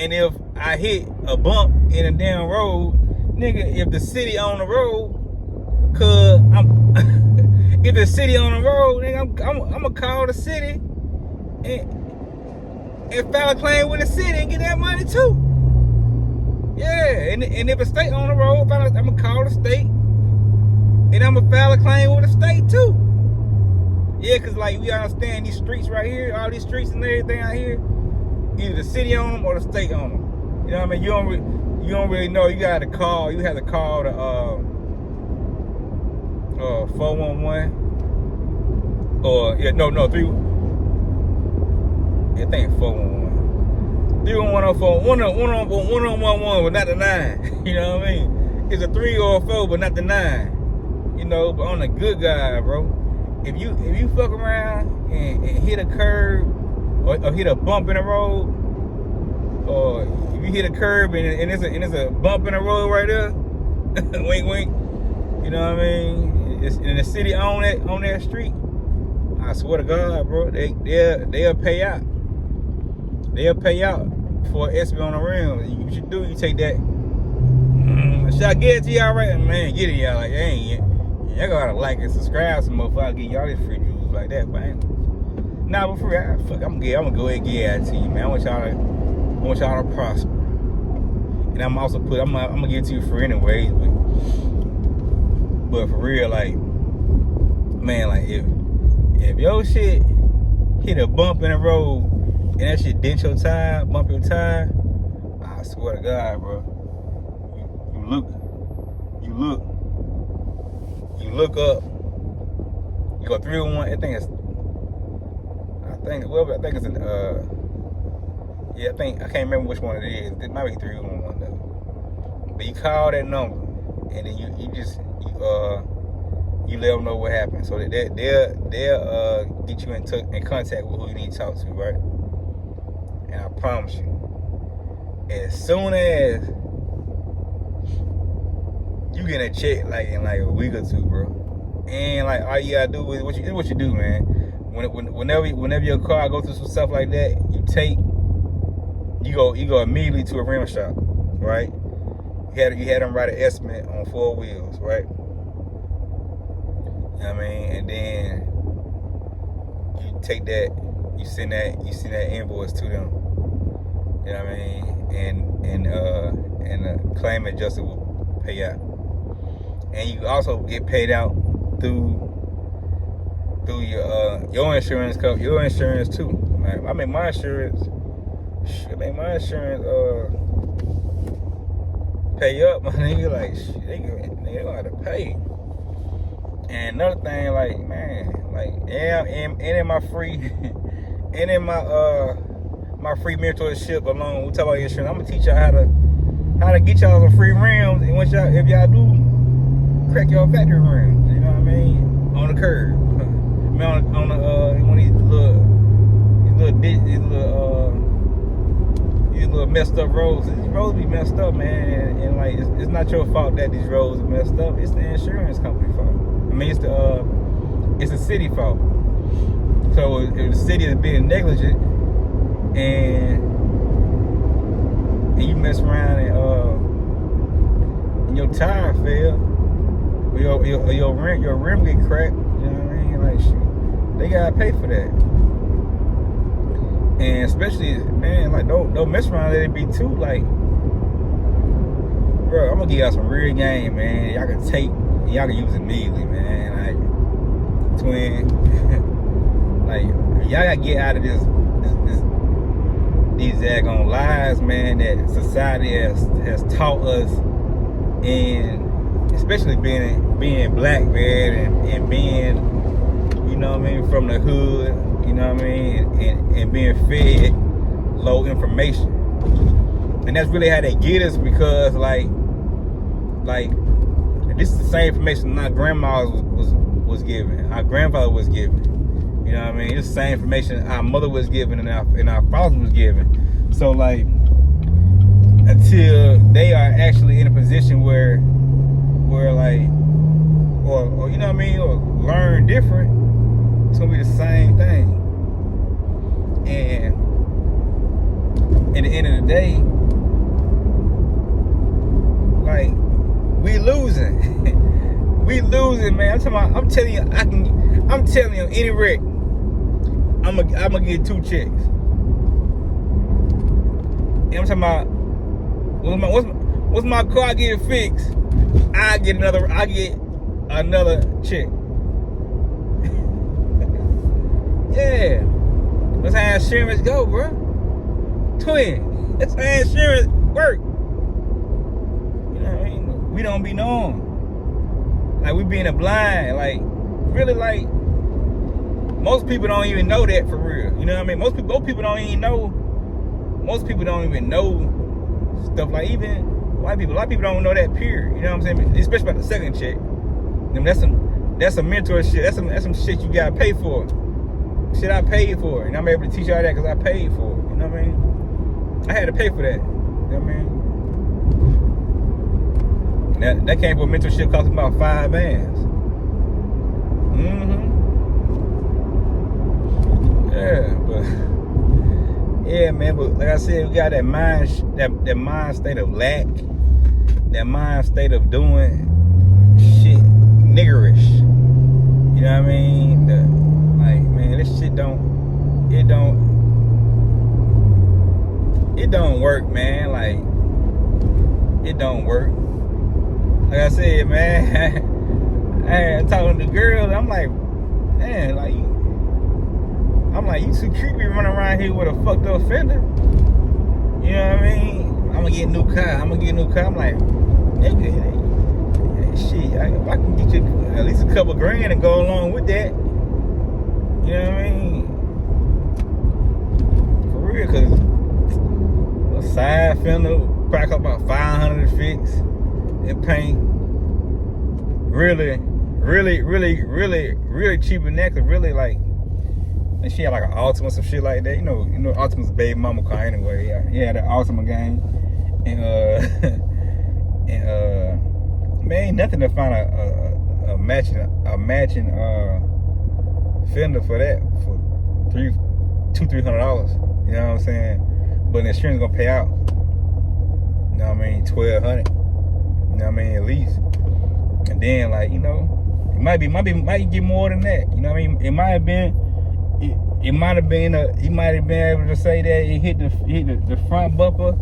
And if I hit a bump in a damn road, nigga, if the city on the road, cause I'm if the city on the road, nigga, I'm gonna call the city and file a claim with the city and get that money too. Yeah, and if the state on the road, I'm gonna call the state and I'm gonna file a claim with the state too. Yeah, cause like we understand these streets right here, all these streets and everything out here, either the city on them or the state on them. You know what I mean? You don't really know. You got to call. You have to call the 411 or yeah, no 3. I think 411, 311, 111, but not the 9. You know what I mean? It's a 3 or a 4, but not the 9. You know, but on the good guy, bro. If you fuck around and hit a curb or hit a bump in the road, or if you hit a curb and it's a bump in the road right there, wink wink, you know what I mean? It's in the city on that street. I swear to God, bro, they'll pay out. They'll pay out for an SB on the rim. You should do. You take that. Should I get it to y'all right? Man, get it y'all like y'all gotta like and subscribe some motherfucker. Get y'all this free juice like that, man. Nah, but for real, fuck, I'm gonna go ahead and get it to you, man. I want y'all to prosper. And I'm gonna give it to you for anyways, but for real, like, man, like if your shit hit a bump in the road and that shit dent your tire, bump your tire, I swear to God, bro, you look up, you go 311. I think it's in yeah, I can't remember which one it is. It might be 311 though. But you call that number and then you let them know what happened, so that they'll get you in contact with who you need to talk to, right? And I promise you, as soon as you get a check, like in like a week or two, bro, and like all you gotta do is what you do, man. Whenever your car go through some stuff like that, you go immediately to a rim shop, right? You had them write an estimate on 4 wheels, right? You know what I mean? And then you take that, you send that invoice to them. You know what I mean? And the claim adjuster will pay out. And you also get paid out through your insurance company, your insurance too. Right? I mean, my insurance pay up, my nigga. Like, shit, they gonna have to pay. And another thing, like, man, like, and in my free, and in my free mentorship alone, we talk about insurance. I'm gonna teach y'all how to get y'all some free rims, and if y'all do crack your factory rims, you know what I mean, on the curb. I mean, on the one of these little messed up roads. These roads be messed up, man, and like it's not your fault that these roads are messed up. It's the insurance company fault. I mean, it's the city fault. So if the city is being negligent and you mess around and your tire fail, or your rim get cracked, you know what I mean? Like, shoot, they gotta pay for that. And especially, man, like don't mess around, let it be too, like, bro, I'm gonna give y'all some real game, man. Y'all can take, y'all can use it immediately, man. Like, twin, like, y'all gotta get out of these daggone lies, man, that society has taught us, and especially being black, man, and being, you know what I mean, from the hood, you know what I mean, and being fed low information. And that's really how they get us, because like this is the same information our grandma was given, our grandfather was given. You know what I mean? It's the same information our mother was given and our father was given. So like, until they are actually in a position where like, or you know what I mean, or learn different, it's gonna be the same thing. And at the end of the day, we losing. We losing, man. I'm telling you, I'm telling you, any wreck, I'm gonna get 2 checks. And I'm talking about, what's my car getting fixed? I get another check. Yeah, that's how insurance go, bro. Twin, that's how insurance work. You know what I mean? We don't be knowing. Like, we be in the blind. Like, really, like, most people don't even know that for real. You know what I mean? Most people don't even know. Most people don't even know stuff, like, even white people. A lot of people don't know that, period. You know what I'm saying? Especially about the second check. I mean, that's some mentor shit. That's some shit you gotta pay for. Shit I paid for. And I'm able to teach y'all that because I paid for it. You know what I mean? I had to pay for that. You know what I mean? That came for mentorship, cost about $5 Yeah, but yeah, man. But like I said, we got that mind state of lack, that mind state of doing shit niggerish. You know what I mean? Like, man, this shit don't work, man. Like, it don't work. Like I said, man, I had talking to the girls. I'm like, man, like, you too creepy running around here with a fucked up fender. You know what I mean? I'm gonna get a new car. I'm like, nigga, shit, if I can get you at least a couple grand and go along with that. You know what I mean? For real, cause a side fender probably cost about $500 to fix and paint. Really cheap in that, cause really, like, and she had like an Altima, some shit like that. You know, Altima's baby mama car anyway. Yeah, he had an Altima gang, and man, ain't nothing to find a matching fender for that for $300. You know what I'm saying? But the insurance gonna pay out. You know what I mean? $1,200. You know what I mean? At least. And then, like, you know, it might get more than that. You know what I mean? It might have been able to say that it hit the front bumper,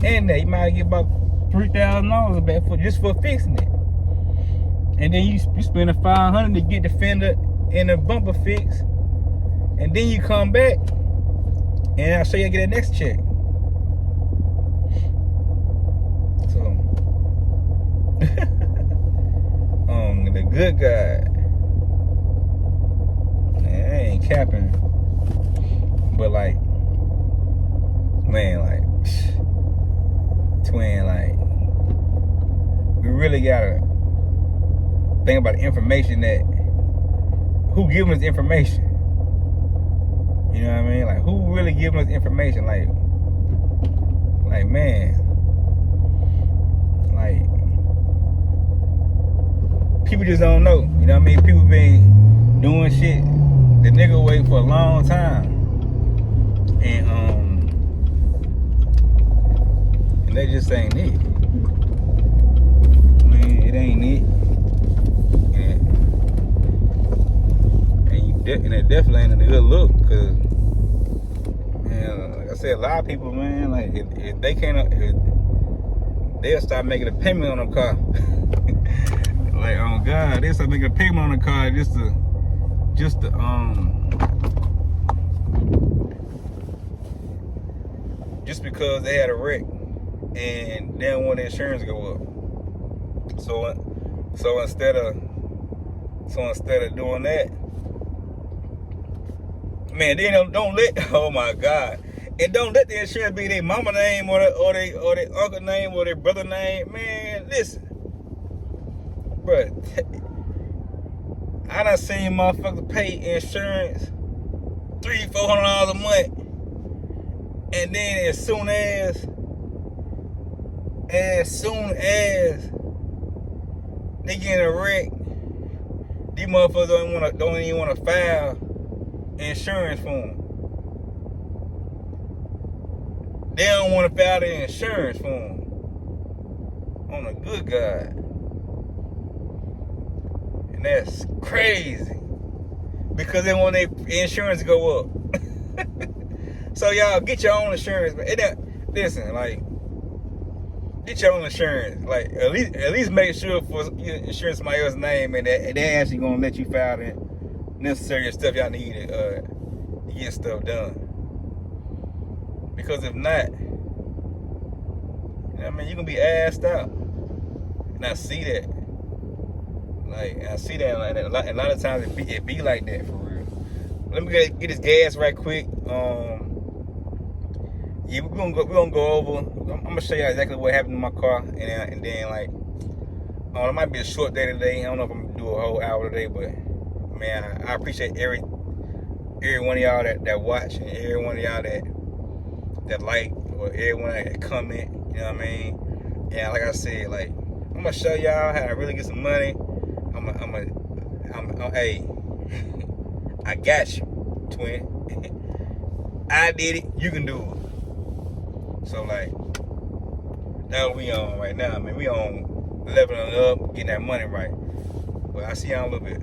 and that you might get about $3,000 back just for fixing it. And then you spend $500 to get the fender and the bumper fixed, and then you come back, and I'll show you get that next check. So, the good guy, man, I ain't capping, but like, man, like, twin, like, we really gotta think about the information that, who giving us information? You know what I mean? Like, who really giving us information? Like, man, like, people just don't know. You know what I mean? People been doing shit the nigga way for a long time, and they just ain't it. I mean, it ain't it. And it definitely ain't a good look, cause, man, like I said, a lot of people, man, like, if they can't, they'll start making a payment on a car. Like, oh God, they'll start making a payment on a car just because they had a wreck and they don't want the insurance to go up. So instead of doing that, man, they don't let, oh my God, and don't let the insurance be their mama name or their uncle name or their brother name. Man, listen, bruh, I done seen motherfuckers pay insurance $300-400 a month, and then as soon as they get in a wreck, these motherfuckers don't even want to file insurance for them. They don't want to file their insurance for them. On a good God. And that's crazy. Because then when they insurance go up. So y'all get your own insurance. Listen, like, get your own insurance. Like, at least make sure for insurance somebody else's name and they actually gonna let you file the necessary stuff y'all need to get stuff done. Because if not, you know what I mean, you're gonna be assed out. And I see that. Like, I see that, and a lot of times it be like that for real. Let me get this gas right quick. Yeah, we're gonna go over. I'm gonna show you exactly what happened in my car, and then like, it might be a short day today. I don't know if I'm gonna do a whole hour today, but man, I appreciate every one of y'all that watch, and every one of y'all that like, or everyone that comment. You know what I mean? And like I said, like, I'm gonna show y'all how to really get some money. Hey, I got you, twin. I did it. You can do it. So like, now we on right now, man. We on leveling up, getting that money right. Well, I see y'all in a little bit.